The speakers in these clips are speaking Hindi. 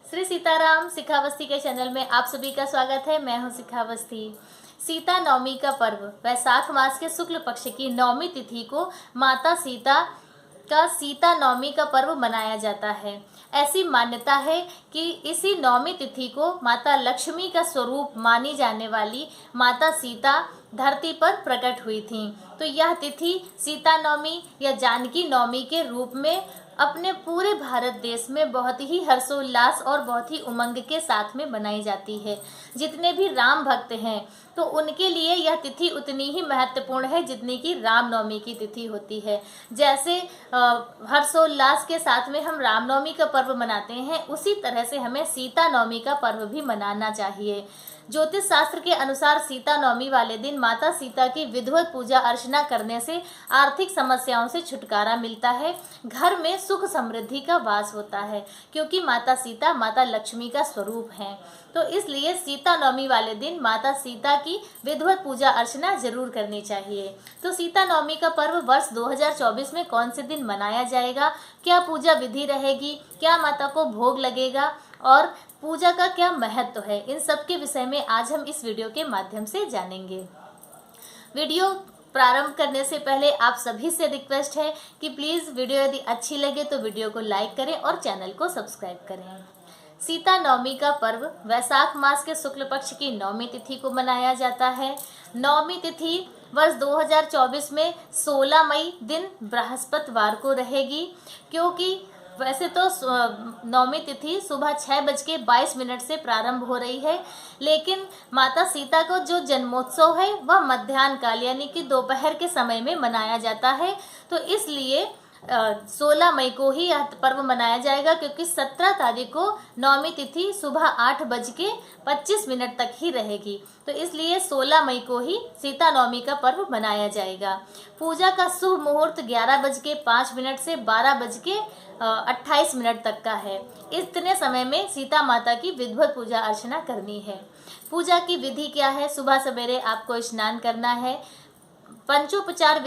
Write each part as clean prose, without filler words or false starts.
श्री सीताराम शिखावस्थी के चैनल में आप सभी का स्वागत है। मैं हूं शिखावस्थी। सीता नवमी का पर्व वैशाख मास के शुक्ल पक्ष की नवमी तिथि को माता सीता का सीता नवमी का पर्व मनाया जाता है। ऐसी मान्यता है कि इसी नवमी तिथि को माता लक्ष्मी का स्वरूप मानी जाने वाली माता सीता धरती पर प्रकट हुई थी। तो यह तिथि सीता नवमी या जानकी नवमी के रूप में अपने पूरे भारत देश में बहुत ही हर्षोल्लास और बहुत ही उमंग के साथ में मनाई जाती है। जितने भी राम भक्त हैं तो उनके लिए यह तिथि उतनी ही महत्वपूर्ण है जितनी कि रामनवमी की तिथि होती है। जैसे हर्षोल्लास के साथ में हम रामनवमी का पर्व मनाते हैं, उसी तरह से हमें सीता नवमी का पर्व भी मनाना चाहिए। ज्योतिष शास्त्र के अनुसार सीता नवमी वाले दिन माता सीता की विधिवत पूजा अर्चना करने से आर्थिक समस्याओं से छुटकारा मिलता है, घर में सुख समृद्धि का वास होता है, क्योंकि माता सीता माता लक्ष्मी का स्वरूप है। तो इसलिए सीता नवमी वाले दिन माता सीता की विधिवत पूजा अर्चना जरूर करनी चाहिए। तो सीता नवमी का पर्व वर्ष 2024 में कौन से दिन मनाया जाएगा, क्या पूजा विधि रहेगी, क्या माता को भोग लगेगा और पूजा का क्या महत्व है, इन सब के विषय में आज हम इस वीडियो के माध्यम से जानेंगे। वीडियो प्रारंभ करने से पहले आप सभी से रिक्वेस्ट है कि प्लीज़ वीडियो यदि अच्छी लगे तो वीडियो को लाइक करें और चैनल को सब्सक्राइब करें। सीता नवमी का पर्व वैशाख मास के शुक्ल पक्ष की नवमी तिथि को मनाया जाता है। नवमी तिथि वर्ष 2024 में 16 मई दिन बृहस्पतिवार को रहेगी, क्योंकि वैसे तो नवमी तिथि सुबह 6:22 से प्रारंभ हो रही है, लेकिन माता सीता को जो जन्मोत्सव है वह मध्याह्न काल यानी कि दोपहर के समय में मनाया जाता है। तो इसलिए 16 मई को ही यह पर्व मनाया जाएगा, क्योंकि 17 तारीख को नवमी तिथि सुबह 8:25 तक ही रहेगी। तो इसलिए 16 मई को ही सीता नवमी का पर्व मनाया जाएगा। पूजा का शुभ मुहूर्त 11:05 से 12:28 तक का है। इतने समय में सीता माता की विधिवत पूजा अर्चना करनी है। पूजा की विधि क्या है? सुबह सवेरे आपको स्नान करना है। पंचोपचार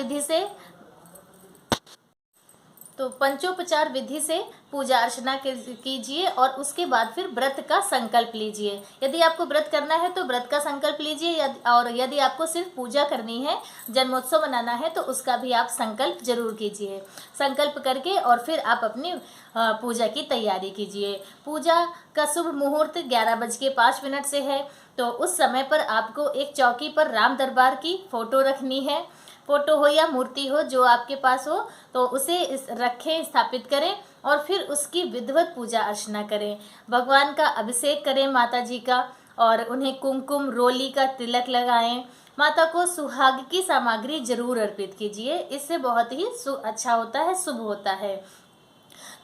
विधि से पूजा अर्चना कीजिए और उसके बाद फिर व्रत का संकल्प लीजिए। यदि आपको व्रत करना है तो व्रत का संकल्प लीजिए, और यदि आपको सिर्फ पूजा करनी है, जन्मोत्सव मनाना है, तो उसका भी आप संकल्प जरूर कीजिए। संकल्प करके और फिर आप अपनी पूजा की तैयारी कीजिए। पूजा का शुभ मुहूर्त 11:05 से है। तो उस समय पर आपको एक चौकी पर राम दरबार की फोटो रखनी है। फोटो हो या मूर्ति हो, जो आपके पास हो, तो उसे रखें, स्थापित करें और फिर उसकी विधिवत पूजा अर्चना करें। भगवान का अभिषेक करें माता जी का, और उन्हें कुमकुम रोली का तिलक लगाएं। माता को सुहाग की सामग्री जरूर अर्पित कीजिए, इससे बहुत ही अच्छा होता है, शुभ होता है।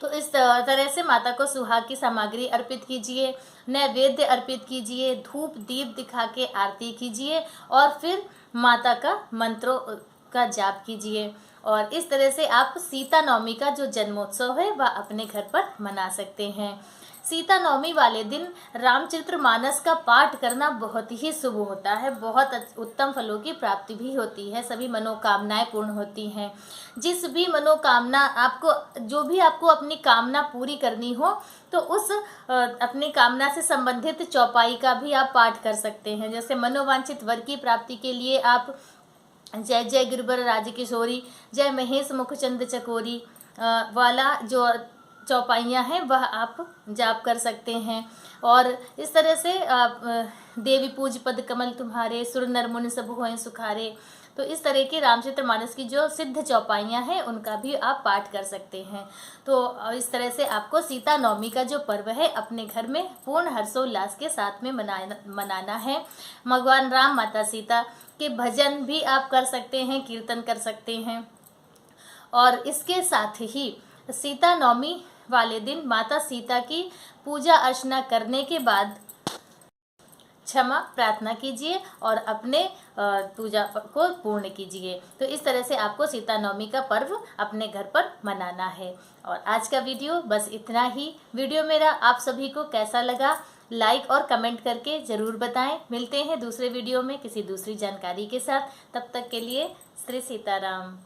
तो इस तरह से माता को सुहाग की सामग्री अर्पित कीजिए, नैवेद्य अर्पित कीजिए, धूप दीप दिखा के आरती कीजिए और फिर माता का मंत्रों का जाप कीजिए। और इस तरह से आप सीता नवमी का जो जन्मोत्सव है वह अपने घर पर मना सकते हैं। सीता नवमी वाले दिन रामचरितमानस का पाठ करना बहुत ही शुभ होता है, बहुत उत्तम फलों की प्राप्ति भी होती है, सभी मनोकामनाएं पूर्ण होती हैं। जिस भी मनोकामना आपको, जो भी आपको अपनी कामना पूरी करनी हो, तो उस अपनी कामना से संबंधित चौपाई का भी आप पाठ कर सकते हैं। जैसे मनोवांछित वर की प्राप्ति के लिए आप जय जय गिरबर राजकिशोरी, जय महेश मुखचंद चकोरी वाला जो चौपाइयाँ हैं वह आप जाप कर सकते हैं। और इस तरह से आप देवी पूज पद कमल तुम्हारे, सुर नर मुनि सब होएं सुखारे, तो इस तरह की रामचरितमानस की जो सिद्ध चौपाइयाँ हैं उनका भी आप पाठ कर सकते हैं। तो इस तरह से आपको सीता नवमी का जो पर्व है अपने घर में पूर्ण हर्षोल्लास के साथ में मनाना है। भगवान राम माता सीता के भजन भी आप कर सकते हैं, कीर्तन कर सकते हैं। और इसके साथ ही सीता नवमी वाले दिन माता सीता की पूजा अर्चना करने के बाद क्षमा प्रार्थना कीजिए और अपने पूजा को पूर्ण कीजिए। तो इस तरह से आपको सीता नवमी का पर्व अपने घर पर मनाना है। और आज का वीडियो बस इतना ही। वीडियो मेरा आप सभी को कैसा लगा, लाइक और कमेंट करके ज़रूर बताएं। मिलते हैं दूसरे वीडियो में किसी दूसरी जानकारी के साथ। तब तक के लिए श्री सीताराम।